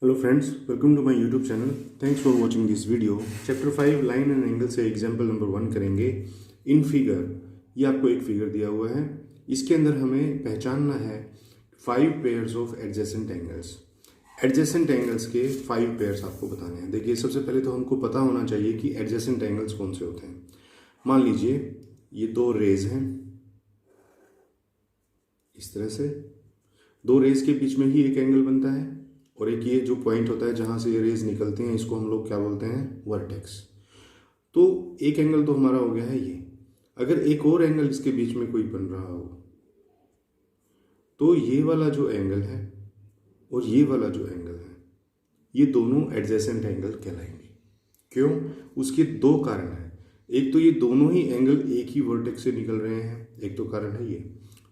Hello friends, welcome to my YouTube channel. Thanks for watching this video. Chapter 5 line and angle से example number 1 करेंगे. In figure, ये आपको एक figure दिया हुआ है. इसके अंदर हमें पहचानना है 5 pairs of adjacent angles. Adjacent angles के 5 पेयर्स आपको बताने हैं. देखिए, सबसे पहले तो हमको पता होना चाहिए कि एडजेसेंट एंगल्स कौन से होते हैं. मान लीजिए ये दो रेज हैं, इस तरह से दो रेज के बीच में ही एक एंगल बनता है, और एक ये जो पॉइंट होता है जहाँ से ये रेज निकलती हैं, इसको हम लोग क्या बोलते हैं, वर्टेक्स. तो एक एंगल तो हमारा हो गया है ये. अगर एक और एंगल इसके बीच में कोई बन रहा हो तो ये वाला जो एंगल है और ये वाला जो एंगल है, ये दोनों एडजेसेंट एंगल कहलाएंगे. क्यों? उसके दो कारण हैं. एक तो ये दोनों ही एंगल एक ही वर्टेक्स से निकल रहे हैं, एक तो कारण है ये.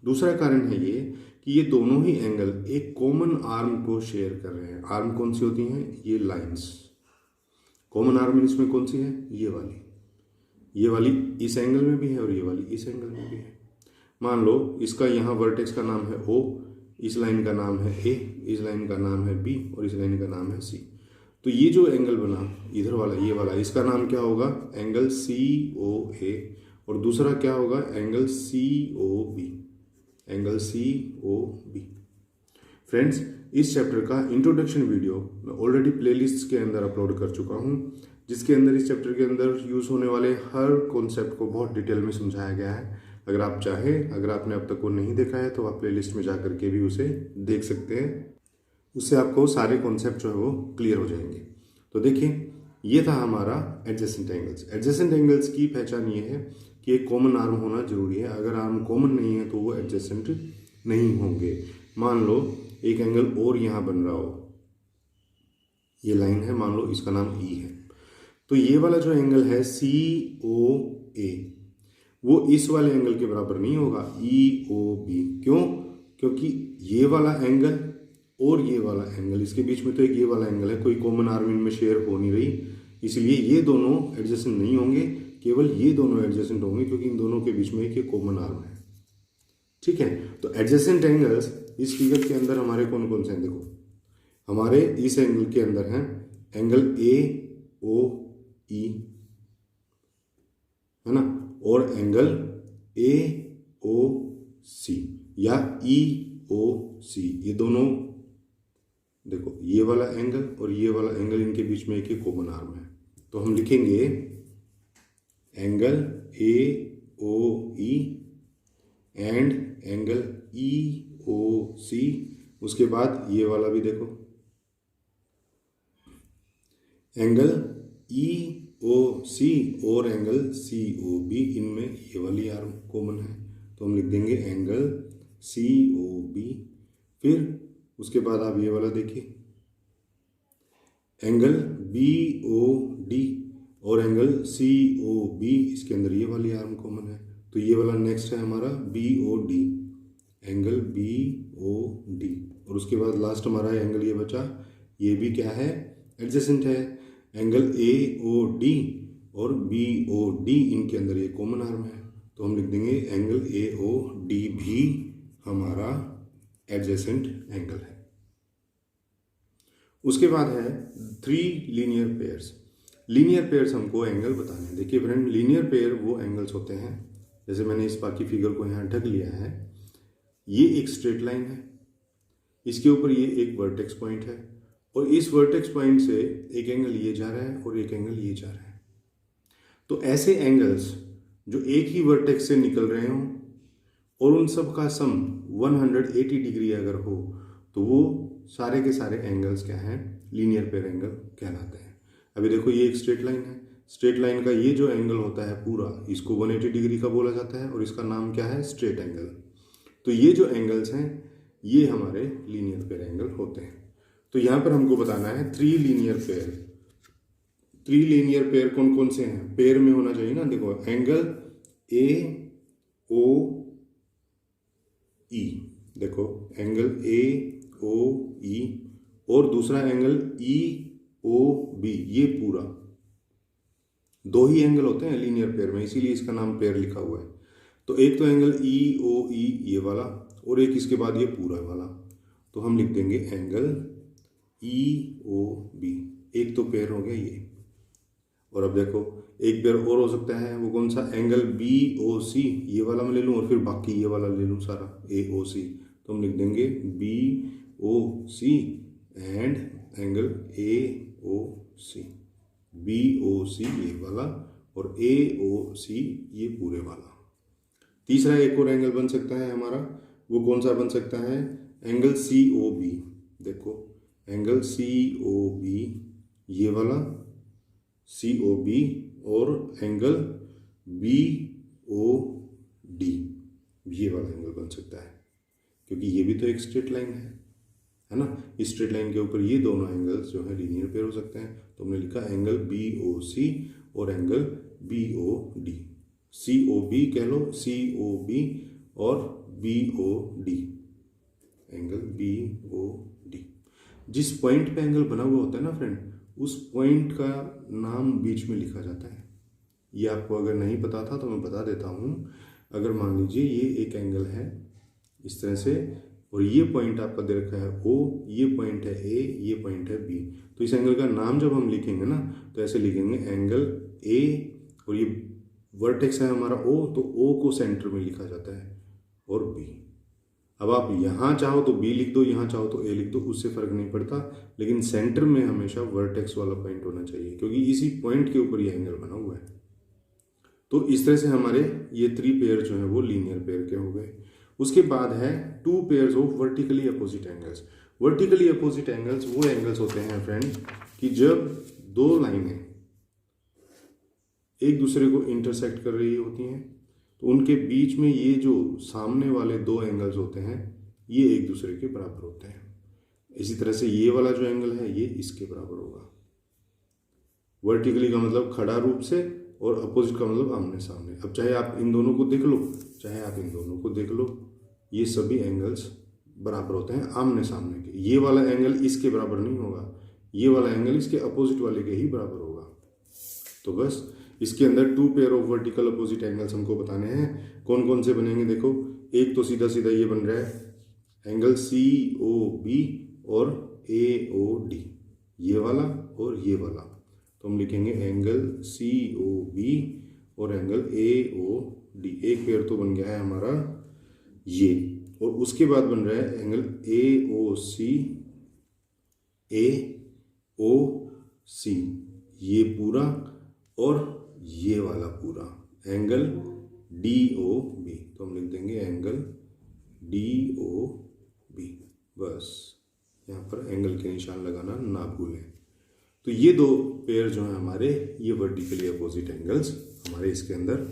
दूसरा कारण है ये कि ये दोनों ही एंगल एक कॉमन आर्म को शेयर कर रहे हैं. आर्म कौन सी होती हैं? ये लाइंस. कॉमन आर्म इसमें कौन सी है? ये वाली. ये वाली इस एंगल में भी है और ये वाली इस एंगल में भी है. मान लो इसका यहाँ वर्टेक्स का नाम है O, इस लाइन का नाम है A, इस लाइन का नाम है B और इस लाइन का नाम है C. तो ये जो एंगल बना इधर वाला, ये वाला, इसका नाम क्या होगा? Angle COA. और दूसरा क्या होगा? Angle COB. Angle COB. Friends, इस चैप्टर का इंट्रोडक्शन वीडियो मैं ऑलरेडी प्लेलिस्ट के अंदर अपलोड कर चुका हूँ, जिसके अंदर इस चैप्टर के अंदर यूज़ होने वाले हर कॉन्सेप्ट को बहुत डिटेल में समझाया गया है. अगर आप चाहें, अगर आपने अब तक वो नहीं देखा है तो आप प्लेलिस्ट में जा करके भी उसे देख सकते हैं. उससे आपको सारे कॉन्सेप्ट जो है वो क्लियर हो जाएंगे. तो देखिए, ये था हमारा एडजेसेंट एंगल्स. एडजेसेंट एंगल्स की पहचान ये है कि एक कॉमन आर्म होना जरूरी है. अगर आर्म कॉमन नहीं है तो वो एडजेसेंट नहीं होंगे. मान लो एक एंगल और यहाँ बन रहा हो, ये लाइन है, मान लो इसका नाम E है, तो ये वाला जो एंगल है COA, वो इस वाले एंगल के बराबर नहीं होगा, EOB. क्यों? क्योंकि ये वाला एंगल और ये वाला एंगल, इसके बीच में तो एक ये वाला एंगल है, कोई कॉमन आर्म इनमें शेयर हो नहीं रही, इसलिए ये दोनों एडजेसेंट नहीं होंगे. केवल ये दोनों एडजेसेंट होंगे क्योंकि इन दोनों के बीच में एक कॉमन आर्म है. ठीक है. तो एडजेसेंट एंगल्स इस फिगर के अंदर हमारे कौन कौन से हैं? देखो, हमारे इस एंगल के अंदर हैं एंगल AOE, है ना, और एंगल AOC या EOC. ये दोनों देखो, ये वाला एंगल और ये वाला एंगल, इनके बीच में एक कॉमन आर्म है. तो हम लिखेंगे angle AOE and angle EOC. उसके बाद ये वाला भी देखो, एंगल EOC और एंगल COB, इनमें ये वाली आर्म कॉमन है, तो हम लिख देंगे एंगल COB. फिर उसके बाद आप ये वाला देखिए, एंगल BOD और एंगल COB, इसके अंदर ये वाली आर्म कॉमन है, तो ये वाला नेक्स्ट है हमारा BOD, एंगल BOD. और उसके बाद लास्ट हमारा एंगल ये बचा, ये भी क्या है? एडजेसेंट है. एंगल AOD और BOD, इनके अंदर ये कॉमन आर्म है, तो हम लिख देंगे एंगल AOD भी हमारा एडजेसेंट एंगल है. उसके बाद है 3 लीनियर पेयर्स. लीनियर पेयर्स हमको एंगल बताने हैं. देखिए फ्रेंड, लीनियर पेयर वो एंगल्स होते हैं, जैसे मैंने इस बाकी फिगर को यहाँ ढक लिया है, ये एक स्ट्रेट लाइन है, इसके ऊपर ये एक वर्टेक्स पॉइंट है, और इस वर्टेक्स पॉइंट से एक एंगल ये जा रहा है और एक एंगल ये जा रहा है. तो ऐसे एंगल्स जो एक ही वर्टेक्स से निकल रहे हों और उन सब का सम 180 डिग्री अगर हो, तो वो सारे के सारे एंगल्स क्या हैं? लीनियर पेयर एंगल कहलाते हैं. अभी देखो, ये एक स्ट्रेट लाइन है. स्ट्रेट लाइन का ये जो एंगल होता है पूरा, इसको 180 डिग्री का बोला जाता है और इसका नाम क्या है? Straight angle. तो ये जो एंगल्स हैं ये हमारे लीनियर पेयर एंगल होते हैं. तो यहाँ पर हमको बताना है 3 लीनियर पेयर. 3 लीनियर पेयर कौन कौन से हैं? पेयर में होना चाहिए ना. देखो, एंगल AOE, देखो एंगल AOE और दूसरा एंगल EOB, ये पूरा 2 ही एंगल होते हैं लीनियर पेयर में, इसीलिए इसका नाम पेयर लिखा हुआ है. तो एक तो एंगल EOE ये वाला, और एक इसके बाद ये पूरा वाला, तो हम लिख देंगे एंगल ई ओ बी, एक तो पेयर हो गया ये। और अब देखो एक पेयर और हो सकता है, वो कौन सा, एंगल बी ओ सी, ये वाला मैं ले लूँ और फिर बाकी ये वाला ले लूँ सारा, ए ओ सी। तो हम लिख देंगे B O C and angle A O C, B O C ये वाला और ए ओ सी ये पूरे वाला। तीसरा एक और एंगल बन सकता है हमारा, वो कौन सा बन सकता है, एंगल सी ओ बी। देखो एंगल सी ओ बी ये वाला सी ओ बी और एंगल बी ओ डी ये वाला एंगल बन सकता है, क्योंकि ये भी तो एक स्ट्रेट लाइन है ना। इस स्ट्रेट लाइन के ऊपर ये दोनों एंगल्स जो है लीनियर पेयर हो सकते हैं। तो हमने लिखा एंगल बी ओ सी और angle B O D, C O B कह लो, सी ओ बी और B O D, angle B O D. जिस पॉइंट पे एंगल बना हुआ होता है ना फ्रेंड, उस पॉइंट का नाम बीच में लिखा जाता है। ये आपको अगर नहीं पता था तो मैं बता देता हूँ। अगर मान लीजिए ये एक एंगल है इस तरह से और ये पॉइंट आपका दे रखा है O, ये पॉइंट है A, ये पॉइंट है B, तो इस एंगल का नाम जब हम लिखेंगे ना तो ऐसे लिखेंगे एंगल A और ये वर्टेक्स है हमारा O, तो O को सेंटर में लिखा जाता है और B। अब आप यहाँ चाहो तो B लिख दो, यहाँ चाहो तो A लिख दो, उससे फर्क नहीं पड़ता, लेकिन सेंटर में हमेशा वर्टेक्स वाला पॉइंट होना चाहिए क्योंकि इसी पॉइंट के ऊपर ये एंगल बना हुआ है। तो इस तरह से हमारे ये 3 पेयर जो है वो लीनियर पेयर के हो गए। उसके बाद है 2 pairs of vertically opposite angles. Vertically opposite angles वो एंगल्स होते हैं फ्रेंड कि जब दो लाइनें एक दूसरे को इंटरसेक्ट कर रही होती हैं तो उनके बीच में ये जो सामने वाले 2 एंगल्स होते हैं ये एक दूसरे के बराबर होते हैं। इसी तरह से ये वाला जो एंगल है ये इसके बराबर होगा। वर्टिकली का मतलब खड़ा रूप से और अपोजिट का मतलब आमने सामने। अब चाहे आप इन दोनों को देख लो, चाहे आप इन दोनों को देख लो, ये सभी एंगल्स बराबर होते हैं आमने सामने के। ये वाला एंगल इसके बराबर नहीं होगा, ये वाला एंगल इसके अपोजिट वाले के ही बराबर होगा। तो बस इसके अंदर 2 pair of vertical opposite angles हमको बताने हैं। कौन कौन से बनेंगे देखो, एक तो सीधा सीधा ये बन रहा है एंगल सी ओ बी और ए ओ डी, ये वाला और ये वाला। तो हम लिखेंगे एंगल सी ओ बी और एंगल ए ओ डी। एक पेयर तो बन गया है हमारा ये, और उसके बाद बन रहा है angle A O C, A O C ये पूरा और ये वाला पूरा, एंगल डी ओ बी। तो हम लिख देंगे एंगल डी ओ बी। बस यहाँ पर एंगल के निशान लगाना ना भूलें। तो ये 2 पेयर जो हैं हमारे, ये वर्टिकली अपोजिट एंगल्स हमारे इसके अंदर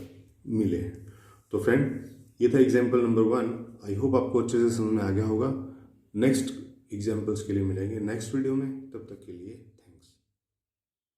मिले हैं। तो फ्रेंड ये था एग्जाम्पल नंबर 1। आई होप आपको अच्छे से समझ में आ गया होगा। नेक्स्ट एग्जाम्पल्स के लिए मिलेंगे नेक्स्ट वीडियो में, तब तक के लिए